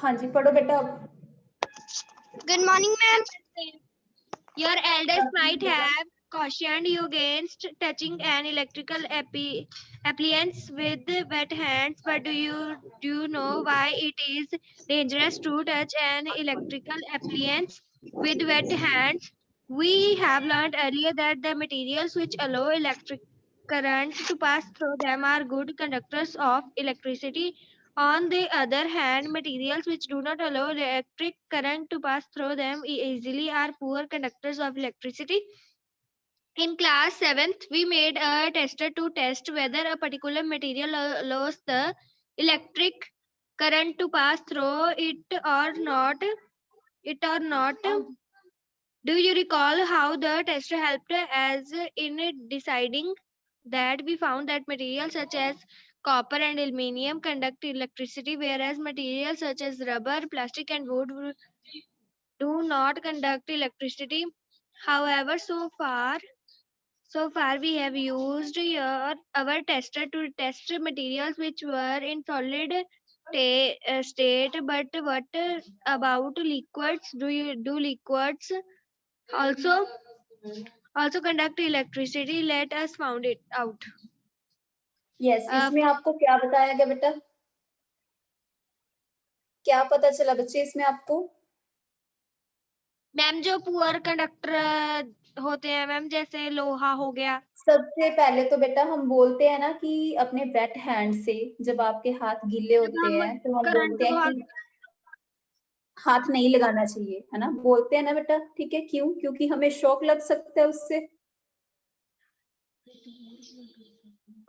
हाँ जी, पढ़ो बेटा। Good morning, ma'am. Your elders might have cautioned you against touching an electrical appliance with wet hands, but do you know why it is dangerous to touch an electrical appliance with wet hands? We have learned earlier that the materials which allow electric current to pass through them are good conductors of electricity. On the other hand, materials which do not allow electric current to pass through them easily are poor conductors of electricity. In class 7th, we made a tester to test whether a particular material allows the electric current to pass through it or not. Do you recall how the tester helped us in deciding that? We found that materials such as copper and aluminium conduct electricity, whereas materials such as rubber, plastic, and wood do not conduct electricity. However, so far we have used our tester to test materials which were in solid state. But what about liquids? Do liquids also conduct electricity? Let us found it out. Yes, इसमें आपको क्या बताया गया बेटा? क्या पता चला बच्चे इसमें आपको? मैम जो पुअर कंडक्टर होते हैं मैम, जैसे लोहा हो गया। सबसे पहले तो बेटा हम बोलते हैं ना कि अपने वेट हैंड से, जब आपके हाथ गीले होते हैं तो हम बोलते हैं कि हाथ नहीं लगाना चाहिए, है ना, बोलते हैं ना बेटा, ठीक है। क्यों? क्योंकि हमें शॉक लग सकता है उससे।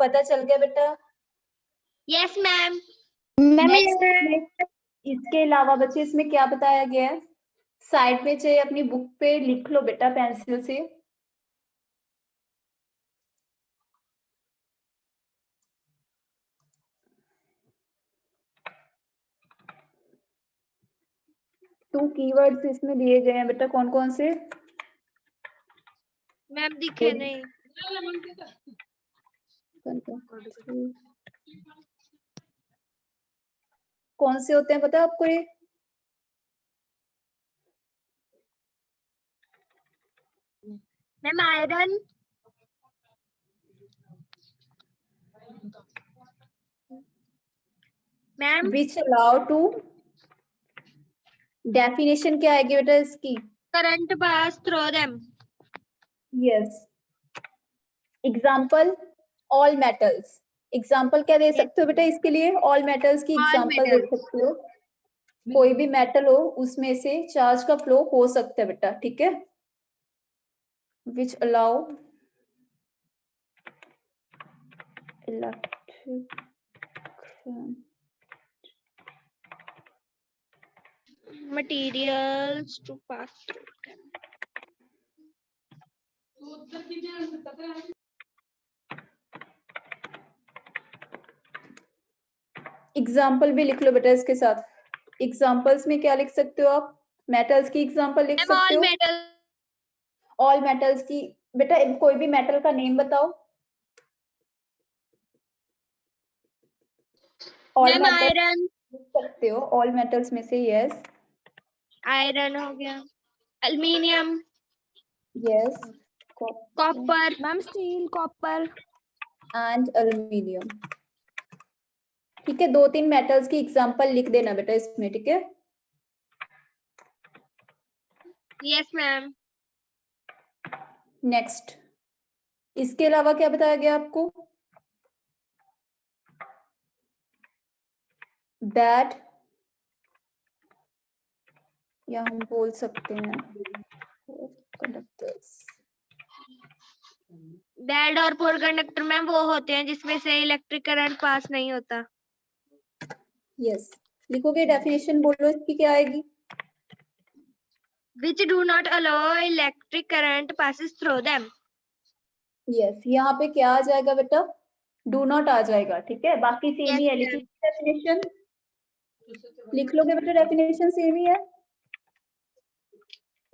पता चल गया बेटा? Yes ma'am. इसके अलावा बच्चे इसमें क्या बताया गया है? साइड पे चाहे अपनी बुक पे लिख लो बेटा पेंसिल से। टू कीवर्ड्स इसमें दिए गए हैं बेटा, कौन कौन से? मैम दिखे नहीं। कौन से होते हैं पता है आपको? ये ma'am iron, ma'am which allow to, definition क्या आएगी बेटा इसकी? Current pass through them. Yes. Example all metals. Example क्या दे सकते हो बेटा इसके लिए? ऑल मेटल्स की एग्जाम्पल दे सकते हो। कोई भी मेटल हो उसमें से चार्ज का फ्लो हो सकता है बेटा, ठीक है। Which allow electric materials to pass through them. Example भी लिख लो बेटा इसके साथ। एग्जाम्पल्स में क्या लिख सकते हो आप? मेटल्स की एग्जाम्पल लिख सकते हो। ऑल मेटल्स की बेटा कोई भी मेटल का नेम बताओ। ऑल मेटल्स लिख सकते हो, ऑल मेटल्स में से। यस, आयरन हो गया, aluminium, yes, copper, ma'am steel, copper and aluminium. ठीक है, 2-3 मेटल्स की एग्जांपल लिख देना बेटा इसमें, ठीक है। Yes ma'am. नेक्स्ट, इसके अलावा क्या बताया गया आपको? दैट, या हम बोल सकते हैं कंडक्टर्स। डेड और पोर कंडक्टर मैम वो होते हैं जिसमें से इलेक्ट्रिक करंट पास नहीं होता। यस, लिखोगे डेफिनेशन, बोलो इसकी क्या आएगी? Which do not allow electric current passes through them. Yes, यहाँ पे क्या आ जाएगा बेटा? डू नॉट आ जाएगा, ठीक है। बाकी सेम ही है, लिखोगे डेफिनेशन, लिख लोगे बेटा डेफिनेशन सेम ही है।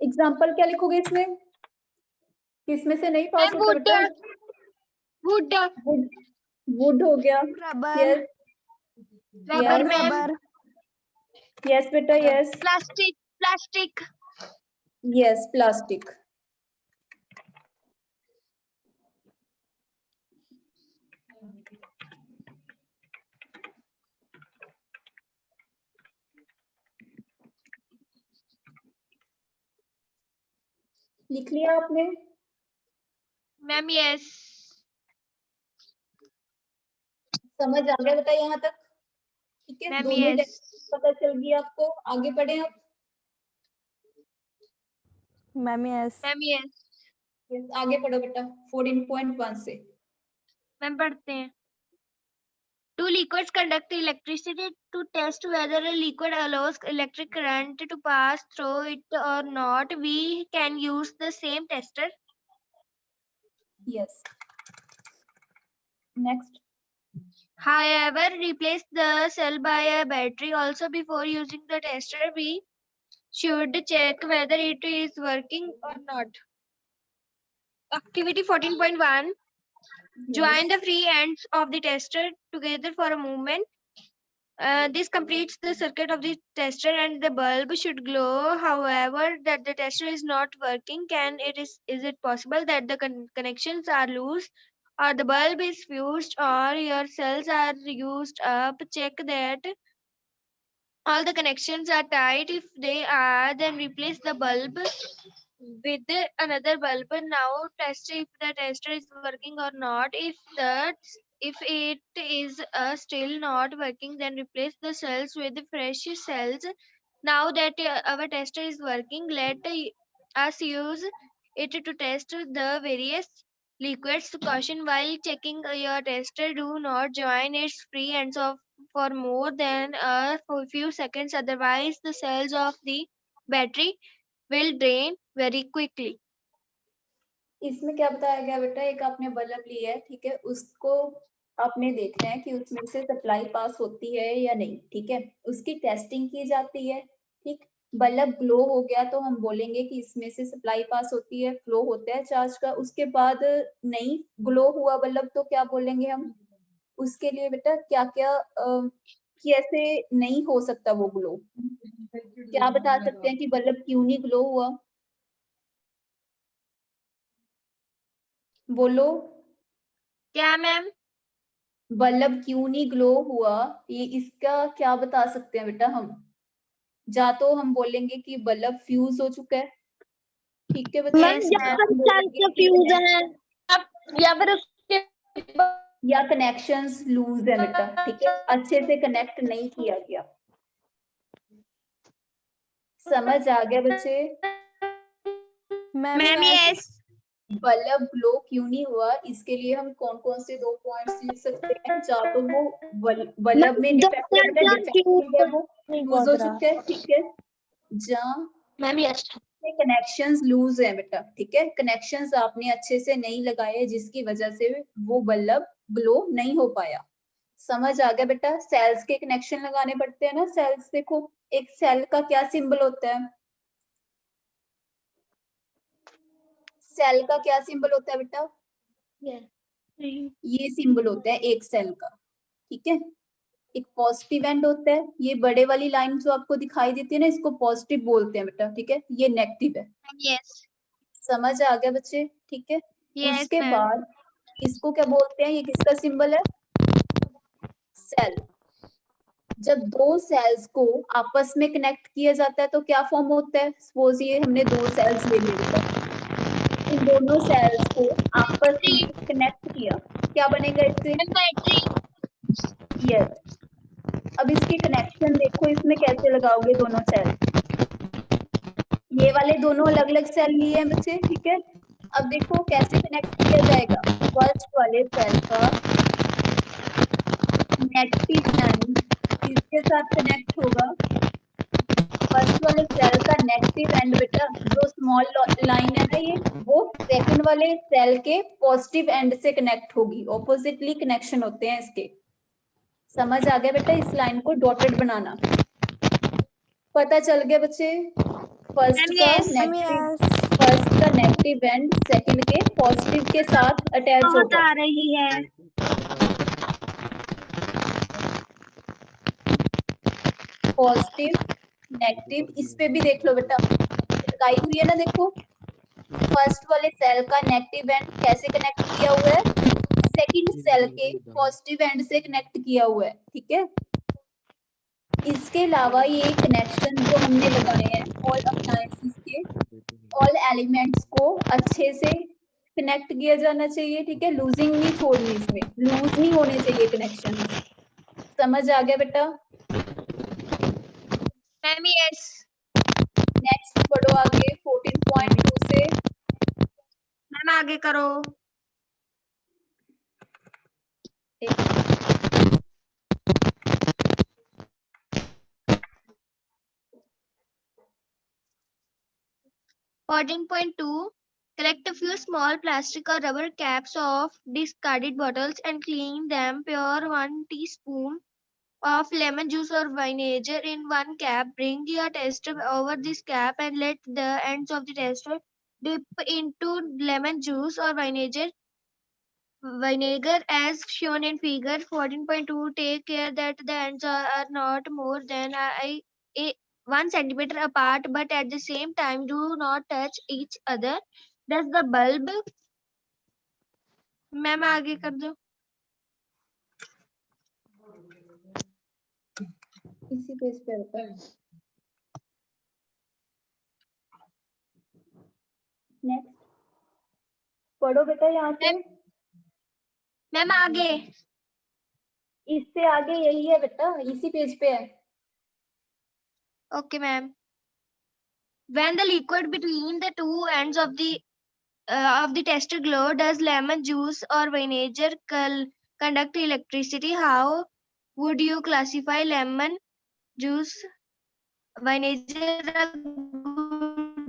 एग्जाम्पल क्या लिखोगे इसमें? किसमें से नहीं पास होता बेटा? वुड, वुड हो गया। Rubber, yes, rubber, rubber, Yes बेटा, yes. Plastic. Yes, plastic. लिख लिया आपने? Ma'am yes. समझ आ गया बेटा यहाँ तक? ठीक है, मैम दोनों यस। पता चल गई आपको। आगे बढ़े अब। Ma'am yes. Ma'am yes. आगे पढ़ो बेटा 14.1 से। मैम पढ़ते हैं। Two liquids conduct electricity. To test whether a liquid allows electric current to pass through it or not, we can use the same tester. Yes. Next. However, replace the cell by a battery. Also, before using the tester, we should check whether it is working or not. Activity 14.1. Join the free ends of the tester together for a moment. This completes the circuit of the tester and the bulb should glow. However, that the tester is not working, is it possible that the connections are loose or the bulb is fused or your cells are used up? Check that all the connections are tight. If they are, then replace the bulb with another bulb. Now test if the tester is working or not. If it is still not working, then replace the cells with fresh cells. Now that our tester is working, let us use it to test the various liquids. Caution: while checking your tester, do not join its free ends of for more than a few seconds, otherwise the cells of the battery will drain very quickly. इसमें क्या बताया गया बेटा? एक आपने bulb लिया है, ठीक है, उसको आपने देखना है कि उसमें से सप्लाई पास होती है या नहीं, ठीक है, उसकी टेस्टिंग की जाती है। ठीक, बल्ब ग्लो हो गया तो हम बोलेंगे कि इसमें से सप्लाई पास होती है, फ्लो होता है चार्ज का। उसके बाद नहीं ग्लो हुआ बल्ब तो क्या बोलेंगे हम? उसके लिए बेटा क्या क्या कैसे नहीं हो सकता वो ग्लो? क्या बता सकते हैं कि बल्ब क्यों नहीं ग्लो हुआ? बोलो। क्या मैम? बल्ब क्यों नहीं ग्लो हुआ, ये इसका क्या बता सकते हैं बेटा हम? या तो हम बोलेंगे कि बल्ब फ्यूज हो चुका है, ठीक है बच्चे, या कनेक्शंस लूज है बेटा, ठीक है, अच्छे से कनेक्ट नहीं किया गया। समझ आ गया बच्चे? Ma'am yes. बल्ब ग्लो क्यों नहीं हुआ, इसके लिए हम कौन कौन से 2 पॉइंट्स लिख सकते हैं? चाहे तो वो बल्ब में डिफेक्ट है बेटा, डिफेक्टिव है, वो लूज हो चुका है, ठीक है, जहाँ मैम यस। कनेक्शंस लूज है बेटा, ठीक है, कनेक्शंस आपने अच्छे से नहीं लगाए जिसकी वजह से वो बल्ब ग्लो नहीं हो पाया। समझ आ गया बेटा? सेल्स के कनेक्शन लगाने पड़ते हैं ना। सेल्स देखो, एक सेल का क्या सिंबल होता है? सेल का क्या सिंबल होता है बेटा? ये सिंबल होता है एक सेल का, ठीक है, एक पॉजिटिव एंड होता है। ये बड़े वाली लाइन जो आपको दिखाई देती है ना, इसको पॉजिटिव बोलते हैं बेटा, ठीक है, ये नेगेटिव है। यस। समझ आ गया बच्चे? ठीक है। Yes, उसके ma'am. बाद इसको क्या बोलते हैं? ये किसका सिंबल है? सेल। जब दो सेल्स को आपस में कनेक्ट किया जाता है तो क्या फॉर्म होता है? सपोज ये हमने 2 सेल्स ले लिए बेटा, इन दोनों सेल्स को आपस में कनेक्ट किया, क्या बनेगा इससे? यस। अब इसके कनेक्शन देखो, इसमें कैसे लगाओगे दोनों सेल? ये वाले दोनों अलग अलग सेल लिए हैं बच्चे, ठीक है। अब देखो कैसे कनेक्ट किया जाएगा। फर्स्ट वाले सेल का नेगेटिव एंड किसके साथ कनेक्ट होगा? फर्स्ट वाले सेल का नेगेटिव एंड बेटा, जो स्मॉल लाइन है ना ये, वो सेकंड वाले सेल के पॉजिटिव एंड से कनेक्ट होगी। ऑपोजिटली कनेक्शन होते हैं इसके। समझ आ गया बेटा? इस लाइन को डॉटेड बनाना। पता चल गया बच्चे? फर्स्ट का नेगेटिव एंड सेकंड के पॉजिटिव के साथ अटैच होगा। आ रही है। Positive, negative. इस पे भी देख लो बेटा, लगाई हुई है ना, देखो फर्स्ट वाले सेल का नेगेटिव एंड कैसे कनेक्ट किया हुआ है, सेकंड सेल के पॉजिटिव एंड से कनेक्ट किया हुआ है, ठीक है। इसके अलावा ये कनेक्शन जो हमने लगाए हैं ऑल अप्लायंसेस के, ऑल एलिमेंट्स को अच्छे से कनेक्ट किया जाना चाहिए, ठीक है। लूजिंग नहीं छोड़नी, इसमें लूज नहीं होने चाहिए कनेक्शन। समझ आ गया बेटा? Ma'am yes. नेक्स्ट पढ़ो आगे 14.2 से। मैम आगे करो। एक 14.2 collect a few small plastic or rubber caps of discarded bottles and clean them. Pour 1 teaspoon of lemon juice or vinegar in one cap. Bring your tester over this cap and let the ends of the tester dip into lemon juice or vinegar as shown in figure 14.2. Take care that the ends are not more than 1 centimeter apart, but at the same time do not touch each other. Does the bulb? Ma'am आगे कर दो। इसी page पे होता है। Next पढ़ो बेटा यहाँ से। मैम आगे। इससे आगे यही है बेटा, इसी पेज पे है। Okay, ma'am. When the liquid between the two ends of the tester glow, does lemon juice or vinegar conduct electricity? How would you classify lemon juice, vinegar, a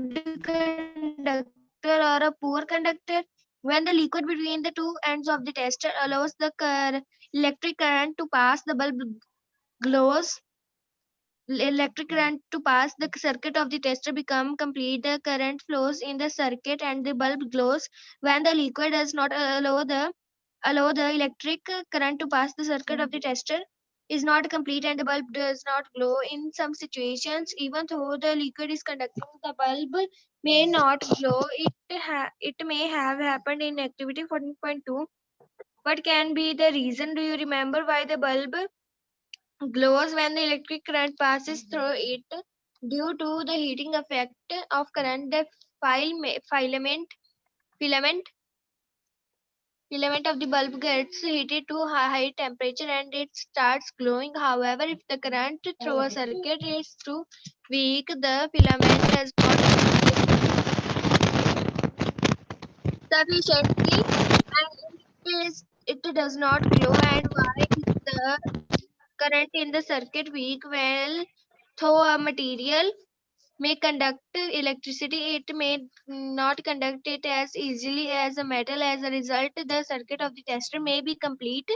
good conductor or a poor conductor? When the liquid between the two ends of the tester allows the electric current to pass, the bulb glows. Electric current to pass, the circuit of the tester become complete. The current flows in the circuit and the bulb glows. When the liquid does not allow the electric current to pass, the circuit of the tester is not complete and the bulb does not glow. In some situations, even though the liquid is conducting, the bulb may not glow. It may have happened in activity 14.2. What can be the reason? Do you remember why the bulb glows when the electric current passes through it? Due to the heating effect of current, the filament of the bulb gets heated to a high temperature and it starts glowing. However, if the current through a circuit is too weak, the filament does not sufficiently and it does not glow. And why is the current in the circuit weak? Well, though a material may conduct electricity, it may not conduct it as easily as a metal. As a result, the circuit of the tester may be complete,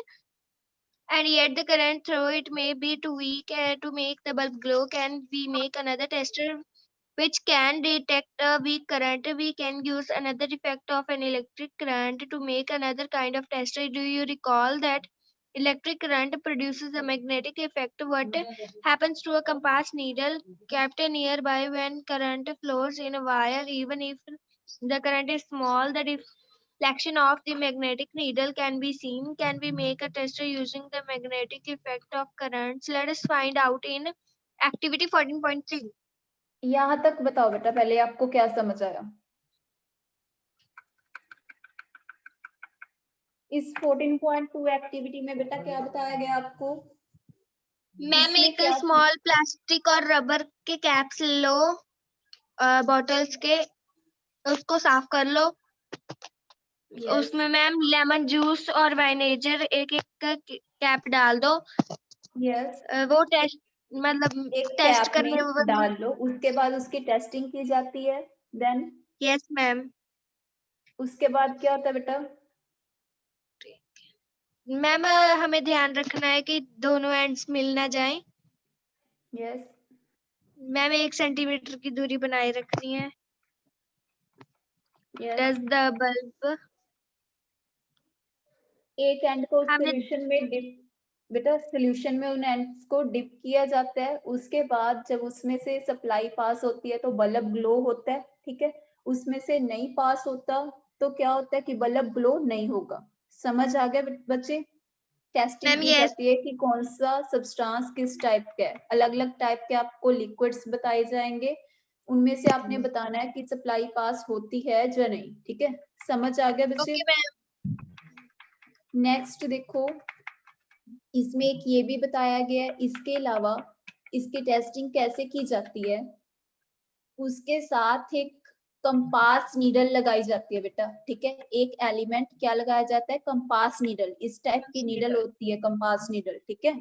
and yet the current through it may be too weak to make the bulb glow. Can we make another tester which can detect a weak current? We can use another effect of an electric current to make another kind of tester. Do you recall that electric current produces a magnetic effect? What happens to a compass needle kept nearby when current flows in a wire? Even if the current is small, the deflection of the magnetic needle can be seen. Can we make a tester using the magnetic effect of currents? Let us find out in activity 14.3. यहाँ तक बताओ बेटा, पहले आपको क्या समझ आया इस 14.2 एक्टिविटी में? बेटा क्या बताया गया आपको? मैम एक स्मॉल प्लास्टिक और रबर के कैप्स लो, बॉटल्स के, उसको साफ कर लो। उसमें मैम लेमन जूस और वाइनेगर एक कैप डाल दो। वो टेस्ट मतलब एक टेस्ट कैप करने में डाल लो, उसके बाद उसकी टेस्टिंग की जाती है। Then yes ma'am. उसके बाद क्या होता है बेटा? मैम हमें ध्यान रखना है कि दोनों एंड्स मिल ना जाएं। यस मैम 1 सेंटीमीटर की दूरी बनाए रखनी है। डज द बल्ब एक एंड को सॉल्यूशन में डिप बेटा सोल्यूशन में उन एंड्स को डिप किया जाता है, उसके बाद जब उसमें से सप्लाई पास होती है तो बल्ब ग्लो होता है, ठीक है। उसमें से नहीं पास होता तो क्या होता है कि बल्ब ग्लो नहीं होगा। समझ आ गया बच्चे? टेस्टिंग मैम की यस। जाती है कि कौन सा सब्सटेंस किस टाइप का है। अलग अलग टाइप के आपको लिक्विड्स बताए जाएंगे, उनमें से आपने बताना है कि सप्लाई पास होती है या नहीं, ठीक है। समझ आ गया बच्चे? Okay ma'am. नेक्स्ट देखो, इसमें एक ये भी बताया गया है, इसके अलावा इसकी टेस्टिंग कैसे की जाती है, उसके साथ एक कंपास नीडल लगाई जाती है बेटा, ठीक है। एक एलिमेंट क्या लगाया जाता है, कंपास नीडल। इस टाइप की नीडल होती है कंपास नीडल, ठीक है।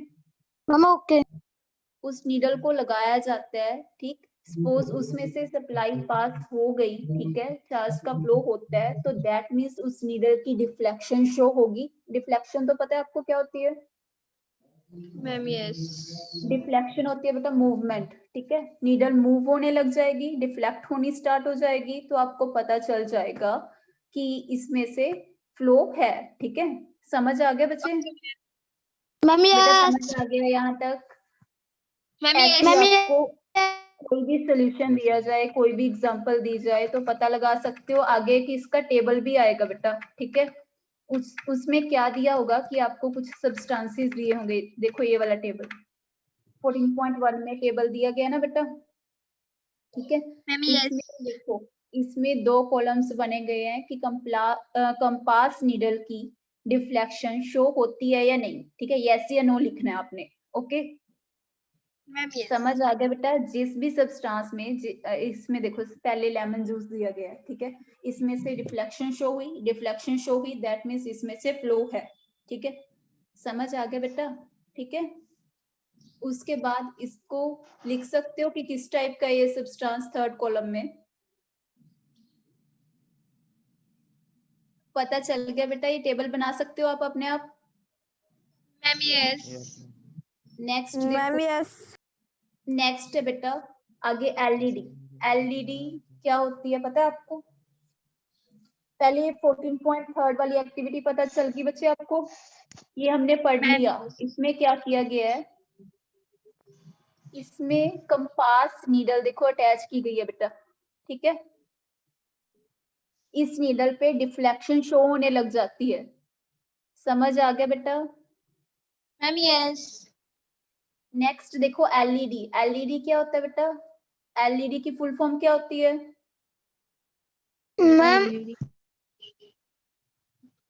Ma'am okay. उस नीडल को लगाया जाता है, ठीक। सपोज उसमें से सप्लाई पास हो गई, ठीक है, चार्ज का फ्लो होता है, तो दैट मीन्स उस नीडल की डिफ्लेक्शन शो होगी। डिफ्लेक्शन तो पता है आपको क्या होती है? Ma'am yes. डिफ्लेक्शन होती है बेटा मूवमेंट, ठीक है। नीडल मूव होने लग जाएगी, डिफ्लेक्ट होनी स्टार्ट हो जाएगी, तो आपको पता चल जाएगा कि इसमें से फ्लो है, ठीक है। समझ आ गया बच्चे? मैम बेटा यस। समझ आ गया यहाँ तक? मैम ऐसे यस। आपको कोई भी सोल्यूशन दिया जाए, कोई भी एग्जांपल दी जाए, तो पता लगा सकते हो आगे कि इसका टेबल भी आएगा बेटा, ठीक है। उसमें क्या दिया होगा कि आपको कुछ सब्सटेंसेस दिए होंगे। देखो ये वाला टेबल 14.1 में टेबल दिया गया ना बेटा, ठीक है। मैम इसमें यस। देखो, इसमें 2 कॉलम्स बने गए हैं कि कंपास नीडल की डिफ्लेक्शन शो होती है या नहीं, ठीक है। यस या नो लिखना है आपने, ओके। Ma'am yes. समझ आ गया बेटा? जिस भी सब्सटेंस में इसमें देखो पहले लेमन जूस दिया गया है, ठीक है। इसमें से डिफ्लेक्शन शो हुई, डिफ्लेक्शन शो हुई, दैट मीन्स इसमें से फ्लो है, ठीक है। समझ आ गया बेटा? ठीक है। उसके बाद इसको लिख सकते हो कि किस टाइप का ये सब्सटेंस, थर्ड कॉलम में। पता चल गया बेटा? ये टेबल बना सकते हो आप अपने आप। Ma'am yes. नेक्स्ट मैम देखो, यस। नेक्स्ट है बेटा आगे एलईडी। एलईडी क्या होती है पता है आपको? पहले 14.3 वाली एक्टिविटी पता चल गई बच्चे आपको? ये हमने पढ़ मैम लिया। इसमें क्या किया गया है, इसमें कंपास नीडल देखो अटैच की गई है बेटा, ठीक है। इस नीडल पे डिफ्लेक्शन शो होने लग जाती है। समझ आ गया बेटा? Ma'am yes. नेक्स्ट देखो एलईडी। एलईडी क्या होता है बेटा? एलईडी की फुल फॉर्म क्या होती है? Ma'am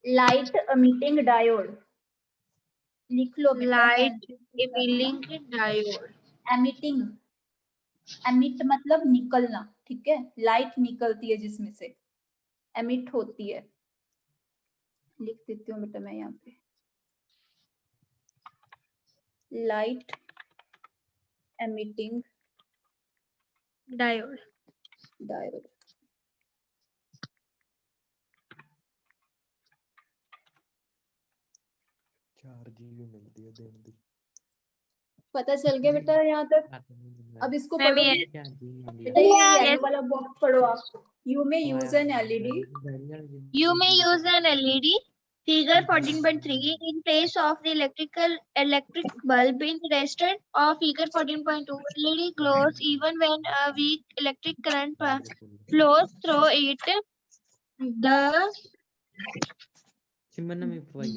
light emitting diode. लिख लो बेटा। Light emitting diode. Emitting, emit मतलब निकलना, ठीक है। लाइट निकलती है जिसमें से, एमिट होती है। लिख देती हूँ बेटा मैं यहाँ पे, लाइट एमिटिंग डायोड। डायोड। पता चल गया बेटा यहाँ तक? अब इसको मैम पढ़ोगे यस। बेटा, ये येलो यस। वाला बॉक्स पढ़ो आप। यू में use N LED. You may use an LED. Figure 14.3 in place of the electric bulb in the restaurant of figure 14.2. LED glows even when a weak electric current flows through it.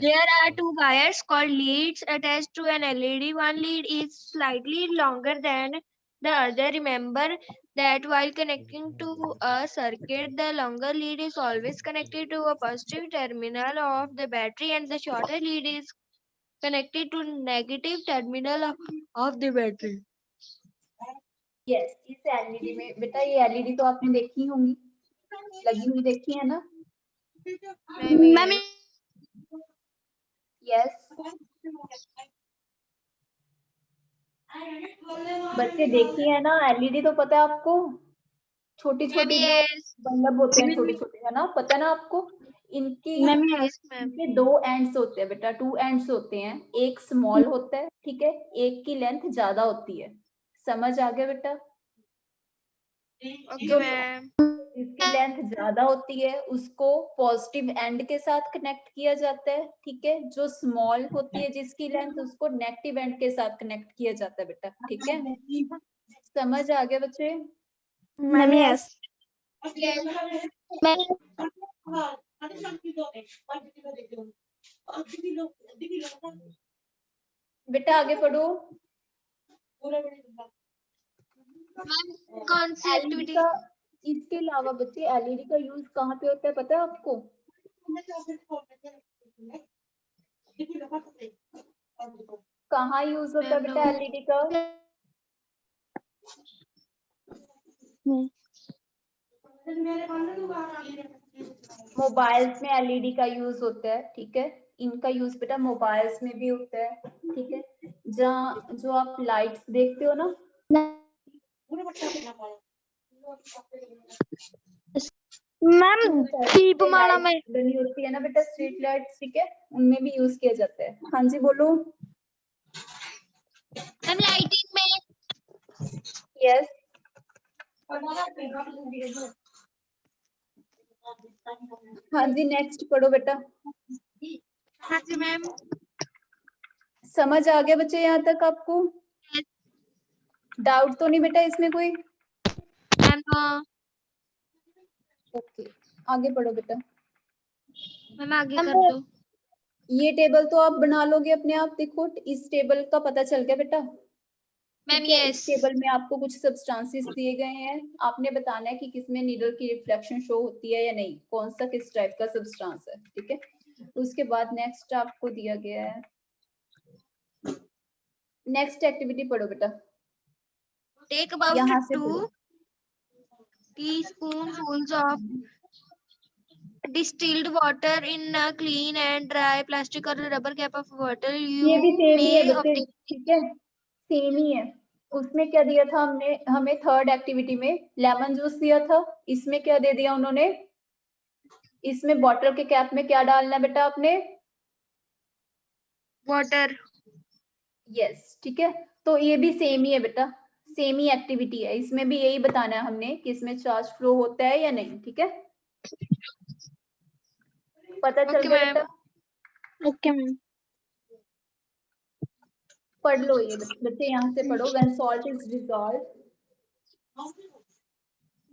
There are two wires called leads attached to an LED. One lead is slightly longer than the other. Remember that while connecting to a circuit, the longer lead is always connected to a positive terminal of the battery and the shorter lead is connected to negative terminal of the battery. Yes, इस LED में बेटा, ये LED तो आपने देखी होंगी, लगी हुई देखी है ना? मैम यस बच्चे देखी है ना एलईडी, तो पता है आपको? छोटी छोटी जो Yes. बल्ब होते हैं, छोटे छोटे, है ना? पता है ना आपको? इनकी Yes, ma'am. इनके 2 एंड्स होते हैं बेटा, 2 एंड्स होते हैं। एक स्मॉल होता है, ठीक है, एक की लेंथ ज्यादा होती है। समझ आ गया बेटा? Okay, जो ma'am. जिसकी लेंथ ज्यादा होती है उसको पॉजिटिव एंड के साथ कनेक्ट किया जाता है, ठीक है। जो स्मॉल होती है जिसकी लेंथ उसको नेगेटिव एंड के साथ कनेक्ट किया जाता है बेटा, ठीक है। समझ आ गया बच्चे? मैम यस मैम बेटा आगे पढ़ो। मैम कौन सी एलईडी एक्टिविटी? का, इसके अलावा बच्चे एलईडी का यूज कहाँ पे होता है पता है आपको? कहाँ यूज होता है बेटा एलईडी का? मोबाइल्स में एलईडी का यूज होता है, ठीक है। इनका यूज बेटा मोबाइल्स में भी होता है, ठीक है। जहाँ जो आप लाइट्स देखते हो ना, मैम दीपमाला में लाइट बनी होती है ना बेटा, स्ट्रीट लाइट्स, ठीक है, उनमें भी यूज किया जाता है। हाँ जी बोलो। मैम लाइटिंग में। यस। हाँ जी नेक्स्ट पढ़ो बेटा। हाँ जी मैम। समझ आ गया बच्चे यहाँ तक आपको? डाउट तो नहीं बेटा इसमें कोई? मैम ओके आगे पढ़ो बेटा। मैम आगे कर दो। ये टेबल तो आप बना लोगे अपने आप, देखो इस टेबल का पता चल गया बेटा? मैम ठीक है, इस यस। टेबल में आपको कुछ सब्सटेंसेस दिए गए हैं, आपने बताना है कि किसमें नीडल की रिफ्लेक्शन शो होती है या नहीं, कौन सा किस टाइप का सब्सटेंस है, ठीक है। उसके बाद नेक्स्ट आपको दिया गया है, नेक्स्ट एक्टिविटी पढ़ो बेटा। टेक अबाउट यहाँ से 2 पढ़ो। teaspoonfuls of distilled water in a clean and dry plastic or rubber cap of water. ये You भी सेम ही है may बच्चे, obtain. ठीक है, सेम ही है। उसमें क्या दिया था हमने, हमें थर्ड एक्टिविटी में लेमन जूस दिया था, इसमें क्या दे दिया उन्होंने, इसमें बॉटल के कैप में क्या डालना है बेटा आपने? वाटर। यस, ठीक है। तो ये भी सेम ही है बेटा, सेम ही एक्टिविटी है, इसमें भी यही बताना है हमने कि इसमें चार्ज फ्लो होता है या नहीं, ठीक है। पता चल गया बेटा? ओके मैम पढ़ लो ये बच्चे, यहाँ से पढ़ो। When salt is dissolved,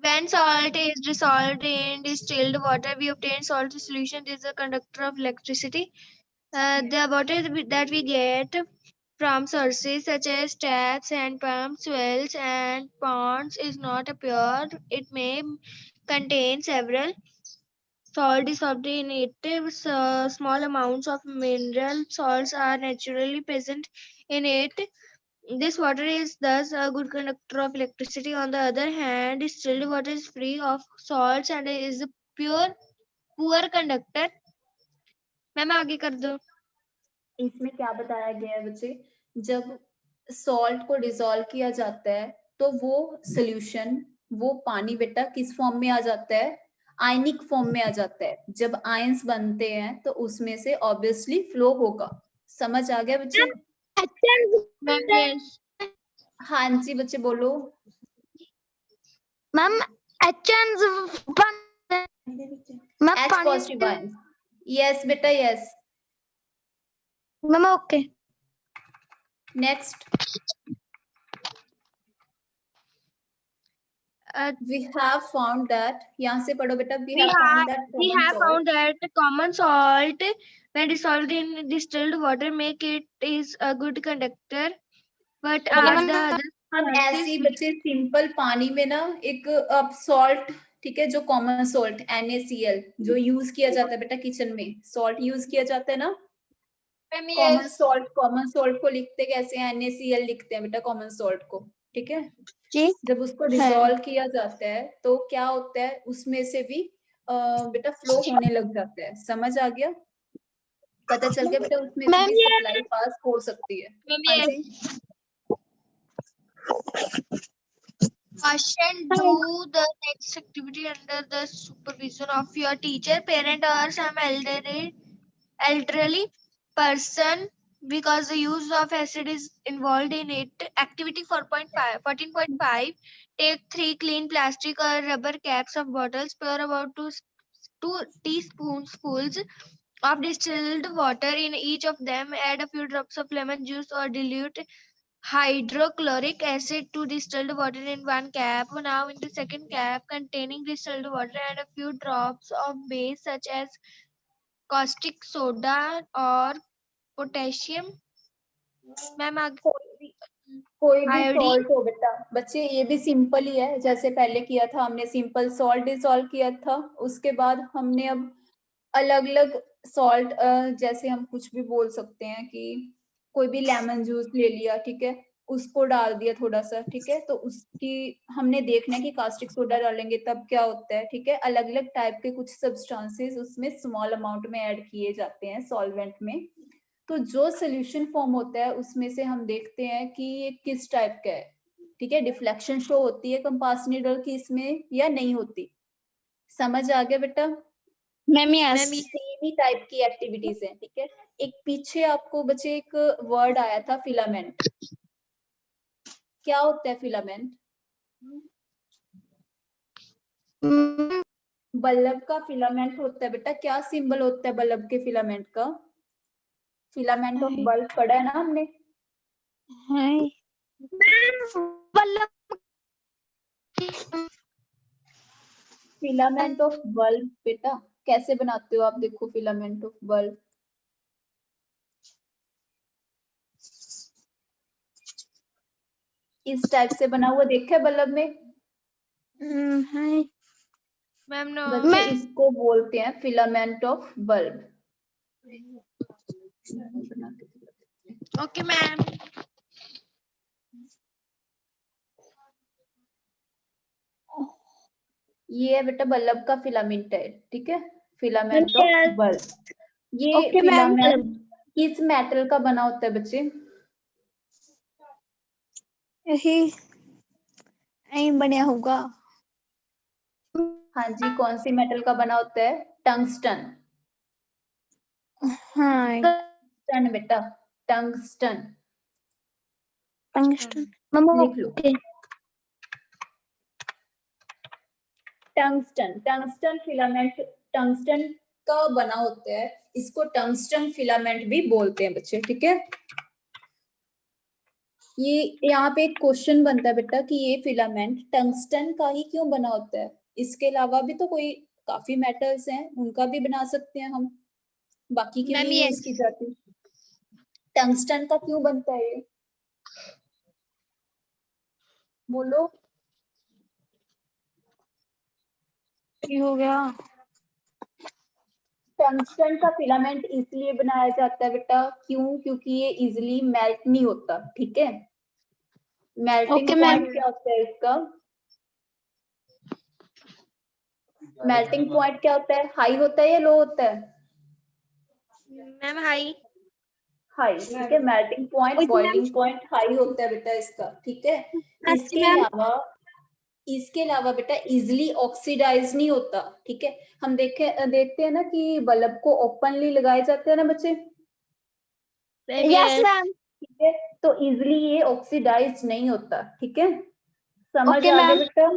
When salt is dissolved in distilled water, we obtain salt solution. This is a conductor of electricity. The water that we get from sources such as taps, hand pumps, wells, and ponds is not a pure. It may contain several salt dissolved in it. Small amounts of mineral salts are naturally present in it. This water is thus a good conductor of electricity. On the other hand, distilled water is free of salts and is a poor conductor. Ma'am आगे कर दो। इसमें क्या बताया गया है बच्चे, जब सॉल्ट को डिसॉल्व किया जाता है तो वो सोल्यूशन, वो पानी बेटा किस फॉर्म में आ जाता है? आयनिक फॉर्म में आ जाता है। जब आयंस बनते हैं तो उसमें से ऑब्वियसली फ्लो होगा। समझ आ गया बच्चे? Ma'am yes. हाँ जी बच्चे बोलो। Ma'am ma'am H positive ions, yes बेटा yes. Ma'am okay next we have found that, यहाँ से पढ़ो बेटा। we have found that common salt when dissolved in distilled water make it is a good conductor, but are the other हम ऐसे ही बच्चे simple पानी में ना एक अब सॉल्ट, ठीक है, जो कॉमन सॉल्ट NaCl जो यूज किया जाता है बेटा किचन में, सॉल्ट यूज किया जाता है ना, कॉमन सॉल्ट को लिखते कैसे हैं? NaCl लिखते हैं बेटा कॉमन सॉल्ट को, ठीक है। जब उसको डिसॉल्व किया जाता है तो क्या होता है, उसमें से भी बेटा फ्लो होने लग जाता है। समझ आ गया? पता चल गया बेटा? उसमें से भी सप्लाई पास हो सकती है। हाँ जी। Caution, do the next activity under the supervision of your teacher, parent, or some elderly person, because the use of acid is involved in it. Activity 4.5, 14.5. Take 3 clean plastic or rubber caps of bottles. Pour about 2 teaspoonfuls of distilled water in each of them. Add a few drops of lemon juice or dilute hydrochloric acid to distilled water in one cap. Now in the second cap containing distilled water, add a few drops of base such as caustic soda or potassium. Ma'am कोई भी iodine. Salt हो बेटा, बच्चे ये भी simple ही है, जैसे पहले किया था हमने, सिंपल सॉल्ट डिसॉल्व किया था, उसके बाद हमने अब अलग अलग सॉल्ट, जैसे हम कुछ भी बोल सकते हैं कि कोई भी लेमन जूस ले लिया, ठीक है, उसको डाल दिया थोड़ा सा, ठीक है, तो उसकी हमने देखना है कि कास्टिक सोडा डालेंगे तब क्या होता है, ठीक है। अलग अलग टाइप के कुछ सब्सटेंसेस उसमें स्मॉल अमाउंट में ऐड किए जाते हैं सॉल्वेंट में। तो जो सोल्यूशन फॉर्म होता है उसमें से हम देखते हैं कि ये किस टाइप का है, ठीक है। डिफ्लेक्शन शो होती है कंपास नीडल की इसमें या नहीं होती, समझ आ गया बेटा? Ma'am yes. सेम ही टाइप की एक्टिविटीज है, ठीक है। एक पीछे आपको बच्चे एक वर्ड आया था फिलामेंट, क्या होता है फिलामेंट? बल्ब का फिलामेंट होता है बेटा, क्या सिंबल होता है बल्ब के फिलामेंट का? फिलामेंट ऑफ बल्ब पढ़ा है ना हमने? फिलामेंट ऑफ बल्ब बेटा कैसे बनाते हो आप, देखो फिलामेंट ऑफ बल्ब इस टाइप से बना हुआ देखा है बल्ब में? Ma'am no. बच्चे इसको बोलते हैं filament of bulb. Okay ma'am. ये है बेटा बल्ब का फिलामेंट है, ठीक है, फिलामेंट ऑफ Yes. बल्ब। ये Okay, ma'am. फिलामेंट किस मेटल का बना होता है बच्चे? यही नहीं बना होगा। हाँ जी, कौन सी मेटल का बना होता है? टंगस्टन। हाँ टंगस्टन बेटा, टंगस्टन टंगस्टन। मम्मा लिख लो। Okay. Tungsten, tungsten filament tungsten का बना होता है, इसको टंगस्टन फिलामेंट भी बोलते हैं बच्चे, ठीक है। ये यहाँ पे एक क्वेश्चन बनता है बेटा कि ये फिलामेंट टंगस्टन का ही क्यों बना होता है? इसके अलावा भी तो कोई काफी मेटल्स हैं, उनका भी बना सकते हैं हम, बाकी के लिए यूज की जाती है, टंगस्टन का क्यों बनता है ये? बोलो। हो गया। टंगस्टन का फिलामेंट इसलिए बनाया जाता है बेटा, क्यों? क्योंकि ये इजिली मेल्ट नहीं होता, ठीक है। Melting Okay, point ma'am. क्या होता है इसका? मेल्टिंग पॉइंट क्या होता है? हाई होता है या लो होता है? Ma'am high. हाई, ठीक है। Melting point, Okay, boiling point high होता है बेटा इसका, ठीक है। इसके अलावा बेटा इजिली ऑक्सीडाइज नहीं होता, ठीक है। हम देखते हैं ना कि बल्ब को ओपनली लगाए जाते हैं ना बच्चे, Yes, ma'am. ठीक है, तो इजिली ये ऑक्सीडाइज नहीं होता, ठीक है। समझ Okay, आ गया ma'am. बेटा?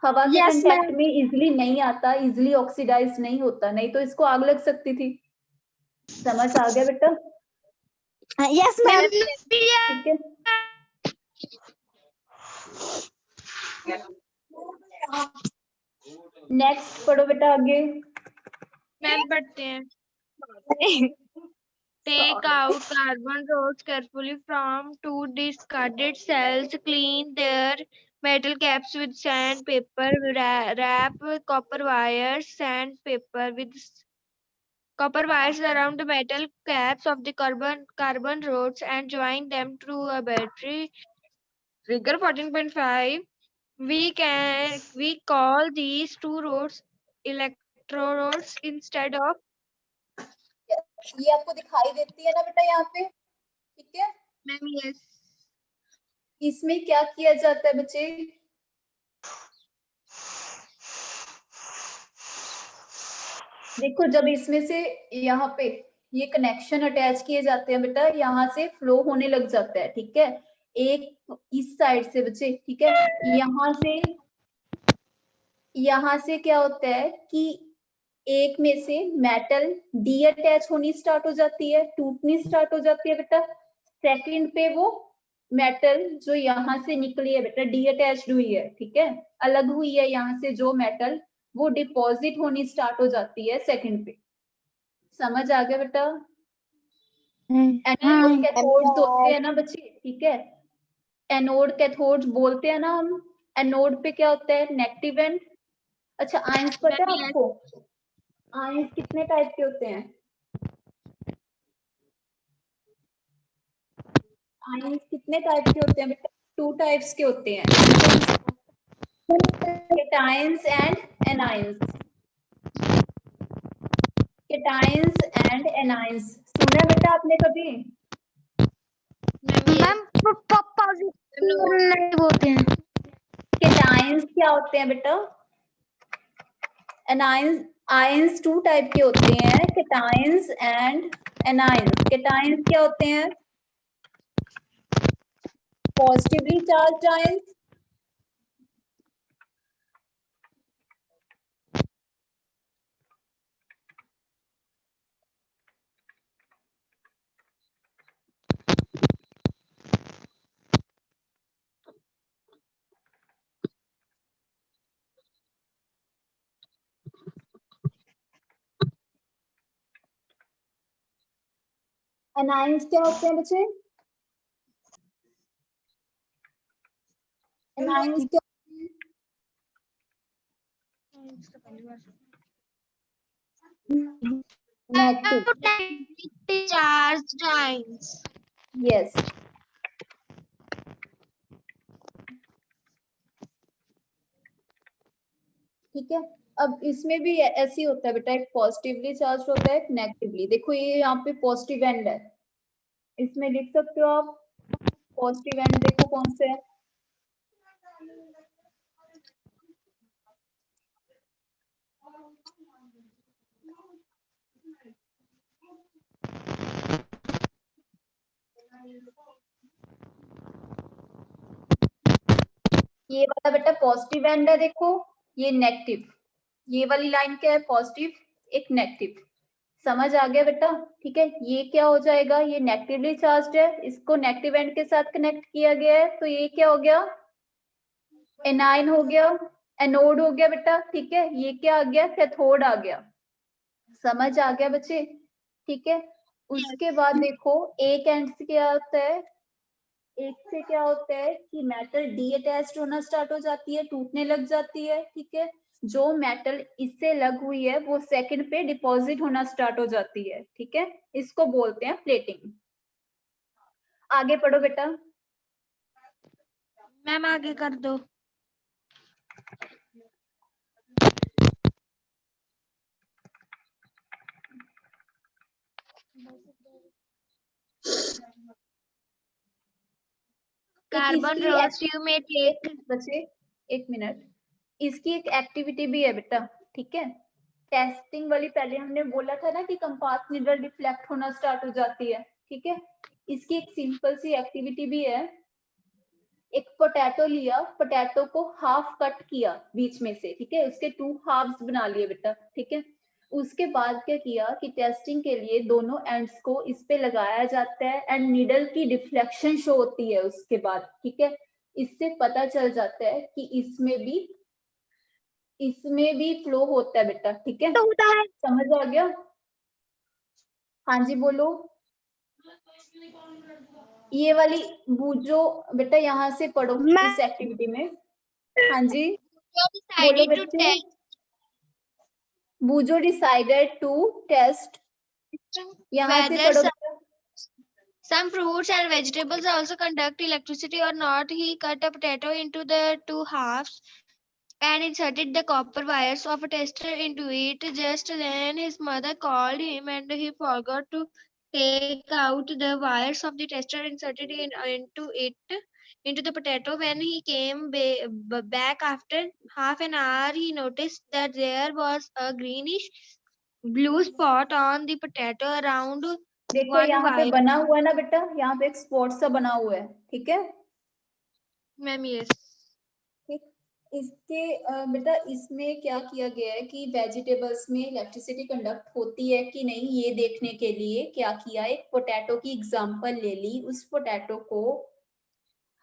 हवा के Yes, कांटेक्ट ma'am. में इजिली नहीं आता, इजिली ऑक्सीडाइज नहीं होता, नहीं तो इसको आग लग सकती थी। समझ आ गया बेटा? Yes, ma'am. ठीक है। नेक्स्ट पढ़ो बेटा आगे। मैम पढ़ते हैं। Take out carbon rods carefully from two discarded cells. Clean their metal caps with sandpaper. Wrap copper wires around the metal caps of the carbon rods and join them to a battery. Figure 14.5. We call these two rods electrodes instead of. ये आपको दिखाई देती है ना बेटा यहाँ पे, ठीक है। Ma'am yes. इसमें क्या किया जाता है बच्चे? देखो जब इसमें से यहाँ पे ये कनेक्शन अटैच किए जाते हैं बेटा, यहाँ से फ्लो होने लग जाता है, ठीक है। एक इस साइड से बच्चे, ठीक है। यहाँ से क्या होता है कि एक में से मेटल डी अटैच होनी स्टार्ट हो जाती है, टूटनी स्टार्ट हो जाती है बेटा। सेकंड पे वो मेटल जो यहाँ से निकली है बेटा डी अटैच्ड हुई है, ठीक है, अलग हुई है यहाँ से जो मेटल, वो डिपॉजिट होनी स्टार्ट हो जाती है सेकंड पे। समझ आ गया बेटा? एनोड कैथोड्स होते हैं ना बच्चे, ठीक है। एनोड कैथोड्स बोलते हैं ना हम। एनोड पे क्या होता है? Negative and. अच्छा, आयंस पता है आपको? आयंस कितने टाइप के होते हैं? आयंस कितने टाइप के होते हैं बेटा? 2 टाइप्स के होते हैं, cations and anions. Cations and anions सुना बेटा आपने कभी? मैम नहीं बोलते हैं। कैटायंस क्या होते हैं बेटा? एनायंस, आयंस 2 टाइप के होते हैं, कैटायंस एंड एनायंस। कैटायंस क्या होते हैं? पॉजिटिवली चार्ज्ड आयंस, एनायंस क्या होते हैं बच्चे? एनायंस क्या नेगेटिव। charged ions. यस, ठीक है। अब इसमें भी ऐसे ही होता है बेटा, एक पॉजिटिवली चार्ज होता है, एक नेगेटिवली। देखो ये यहाँ पे पॉजिटिव एंड है, इसमें लिख सकते हो आप पॉजिटिव एंड। देखो कौन से है? ये वाला बेटा पॉजिटिव एंड है, देखो ये नेगेटिव। ये वाली लाइन क्या है? पॉजिटिव, एक नेगेटिव। समझ आ गया बेटा? ठीक है, ये क्या हो जाएगा? ये नेगेटिवली चार्ज्ड है, इसको नेगेटिव एंड के साथ कनेक्ट किया गया है, तो ये क्या हो गया? एनायन हो गया, एनोड हो गया बेटा, ठीक है। ये क्या आ गया? कैथोड आ गया। समझ आ गया बच्चे? ठीक है। उसके बाद देखो एक एंड से क्या होता है, एक से क्या होता है कि मेटल डी अटैच्ड होना स्टार्ट हो जाती है, टूटने लग जाती है, ठीक है। जो मेटल इससे लग हुई है वो सेकंड पे डिपॉजिट होना स्टार्ट हो जाती है, ठीक है। इसको बोलते हैं प्लेटिंग। आगे पढ़ो बेटा। मैम आगे कर दो। कार्बन रोस्ट यू में टेक। बच्चे एक मिनट, इसकी एक एक्टिविटी भी है बेटा, ठीक है। टेस्टिंग वाली पहले हमने बोला था ना कि कंपास नीडल डिफ्लेक्ट होना स्टार्ट हो जाती है, ठीक है। इसकी एक सिंपल सी एक्टिविटी भी है। एक पोटैटो लिया, पोटैटो को हाफ कट किया बीच में से, ठीक है, उसके 2 हाफ्स बना लिए बेटा, ठीक है। उसके बाद क्या किया कि टेस्टिंग के लिए दोनों एंड्स को इस पे लगाया जाता है एंड नीडल की डिफ्लेक्शन शो होती है उसके बाद, ठीक है। इससे पता चल जाता है कि इसमें भी फ्लो होता है बेटा, ठीक है। समझ आ गया? हाँ जी बोलो। ये वाली बूझो बेटा, यहाँ से पढ़ो इस एक्टिविटी में। हाँ जी बोलो बच्चे। बूझो डिसाइडेड टू टेस्ट, यहाँ से पढ़ो बेटा। Some fruits and vegetables also conduct electricity or not. He cut a potato into the 2 halves and inserted the copper wires of a tester into it. Just then his mother called him and he forgot to take out the wires of the tester inserted into the potato. When he came back after half an hour, he noticed that there was a greenish blue spot on the potato around देखो one यहाँ पे wire. बना हुआ है ना बेटा, यहाँ पे एक स्पॉट सा बना हुआ है, ठीक है। Ma'am yes. ठीक, इसके बेटा इसमें क्या किया गया है कि वेजिटेबल्स में इलेक्ट्रिसिटी कंडक्ट होती है कि नहीं ये देखने के लिए क्या किया, एक पोटैटो की एग्जांपल ले ली, उस पोटैटो को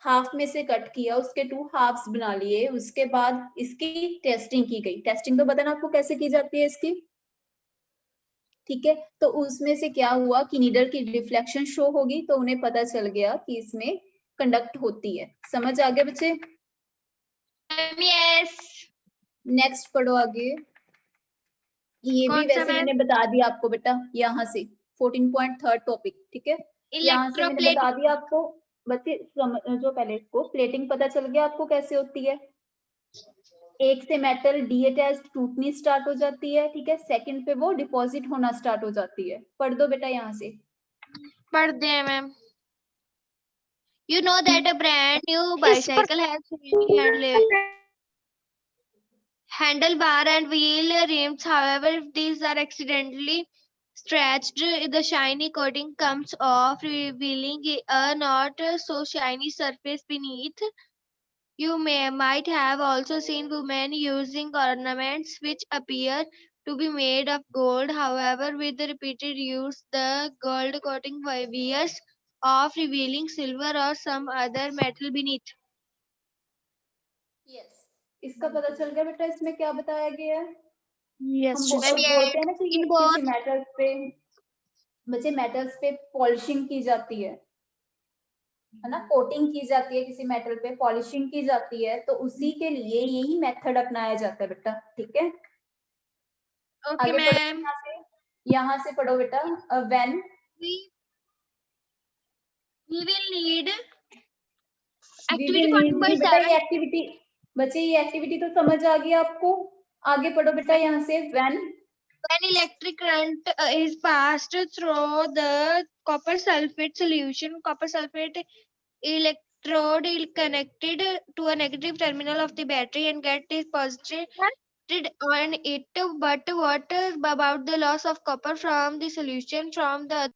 हाफ में से कट किया, उसके 2 हाफ्स बना लिए, उसके बाद इसकी टेस्टिंग की गई। टेस्टिंग तो पता ना आपको कैसे की जाती है इसकी, ठीक है। तो उसमें से क्या हुआ कि नीडल की रिफ्लेक्शन शो होगी, तो उन्हें पता चल गया कि इसमें कंडक्ट होती है। समझ आ गया बच्चे? Ma'am yes. नेक्स्ट पढ़ो आगे। ये भी कौन सा वैसे मैम? मैंने बता दिया आपको बेटा, यहाँ से 14.3 टॉपिक, ठीक है। यहाँ से मैंने बता दिया आपको बच्चे, जो पहले इसको प्लेटिंग पता चल गया आपको कैसे होती है। एक से मेटल डी अटैच्ड टूटनी स्टार्ट हो जाती है, ठीक है। सेकंड पे वो डिपॉजिट होना स्टार्ट हो जाती है। पढ़ दो बेटा यहाँ से। पढ़ दे ma'am. You know that a brand new bicycle has handlebar and wheel rims. However, if these are accidentally scratched, the shiny coating comes off, revealing a not so shiny surface beneath. You might have also seen women using ornaments which appear to be made of gold. However, with the repeated use, the gold coating wears off, revealing silver or some other metal beneath. Yes, इसका पता चल गया बेटा इसमें क्या बताया गया है। Yes, हम teacher. बोलते हैं ना कि in किसी both मेटल्स पे, बच्चे मेटल्स पे पॉलिशिंग की जाती है ना, कोटिंग की जाती है, किसी मेटल पे पॉलिशिंग की जाती है, तो उसी के लिए यही मेथड अपनाया जाता है बेटा, ठीक है। okay, आगे पढ़ो ma'am. यहाँ से पढ़ो बेटा। When We will need we activity will need नहीं बेटा, 14.7. ये एक्टिविटी बच्चे, ये एक्टिविटी तो समझ आ गई आपको। आगे पढ़ो बेटा यहाँ से। When When electric current is passed through the copper sulfate solution, copper sulfate electrode is connected to a negative terminal of the battery and get is positive on it. But what about the loss of copper from the solution from the